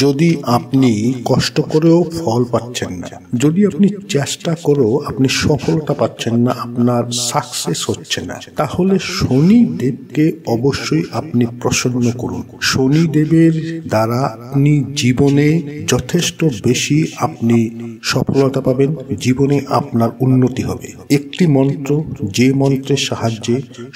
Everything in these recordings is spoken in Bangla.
যদি আপনি কষ্ট করেও ফল পাচ্ছেন না, যদি আপনি চেষ্টা করেও আপনি সফলতা পাচ্ছেন না, আপনার সাকসেস হচ্ছে না, তাহলে শনিদেবকে অবশ্যই আপনি প্রসন্ন করুন। শনিদেবের দ্বারা আপনি জীবনে যথেষ্ট বেশি আপনি সফলতা পাবেন, জীবনে আপনার উন্নতি হবে। একটি মন্ত্র, যে মন্ত্রের সাহায্যে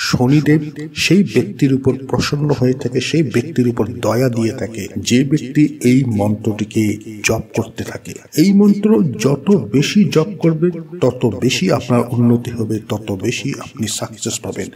শনিদেব সেই ব্যক্তির উপর প্রসন্ন হয়ে থাকে, সেই ব্যক্তির উপর দয়া দিয়ে থাকে, যে ব্যক্তি এই মন্ত্রটিকে জপ করতে থাকে। এই মন্ত্র যত বেশি জপ করবে তত বেশি আপনার উন্নতি হবে, তত বেশি আপনি সাকসেস পাবেন।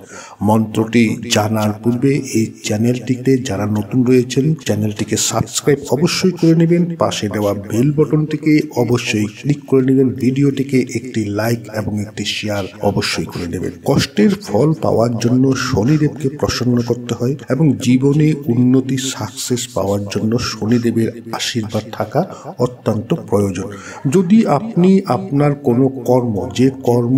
মন্ত্রটি জানার পূর্বে এই চ্যানেলটিতে যারা নতুন রয়েছেন, চ্যানেলটিকে সাবস্ক্রাইব অবশ্যই করে নেবেন, পাশে দেওয়া বেল বটনটিকে অবশ্যই ক্লিক করে নেবেন, ভিডিওটিকে একটি লাইক এবং একটি শেয়ার অবশ্যই করে নেবেন। কষ্টের ফল পাওয়ার জন্য শনিদেবকে প্রসন্ন করতে হয় এবং জীবনে উন্নতি সাকসেস পাওয়ার জন্য শনিদেবের আশীর্বাদ থাকা অত্যন্ত প্রয়োজন। যদি আপনি আপনার কোনো কর্ম, যে কর্ম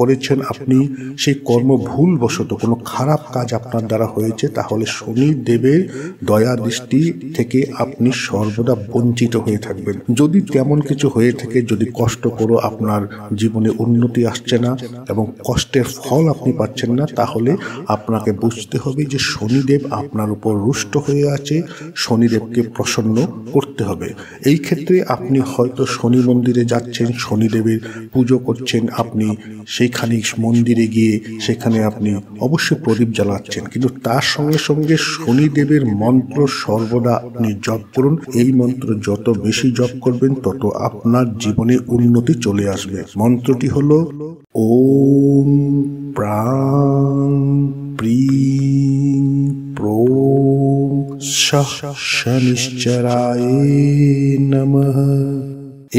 করেছেন আপনি, সেই কর্ম ভুলবশত কোনো খারাপ কাজ আপনার দ্বারা হয়েছে, তাহলে শনিদেবের দয়া দৃষ্টি থেকে আপনি সর্বদা বঞ্চিত হয়ে থাকবেন। যদি তেমন কিছু হয়ে থাকে, যদি কষ্ট করো আপনার জীবনে উন্নতি আসছে না এবং কষ্টের ফল আপনি পাচ্ছেন না, তাহলে আপনাকে বুঝতে হবে যে শনিদেব আপনার উপর রুষ্ট হয়ে আছে, শনিদেবকে প্রসন্ন করতে হবে। এই ক্ষেত্রে আপনি হয়তো শনি মন্দিরে যাচ্ছেন, শনিদেবের পুজো করছেন, আপনি সেইখানে মন্দিরে গিয়ে সেখানে আপনি অবশ্যই প্রদীপ জ্বালাচ্ছেন, কিন্তু তার সঙ্গে সঙ্গে শনিদেবের মন্ত্র সর্বদা আপনি জপ করুন। এই মন্ত্র যত বেশি জপ করবেন তত আপনার জীবনে উন্নতি চলে আসবে। মন্ত্রটি হলো ওম প্রাং প্রিং প্রং শনিশ্চরায় নমঃ।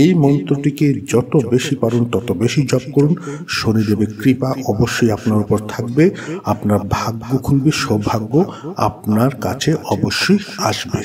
এই মন্ত্রটিকে যত বেশি পারুন তত বেশি জপ করুন। শনিদেবের কৃপা অবশ্যই আপনার উপর থাকবে, আপনার ভাগ্য খুলবে, সৌভাগ্য আপনার কাছে অবশ্যই আসবে।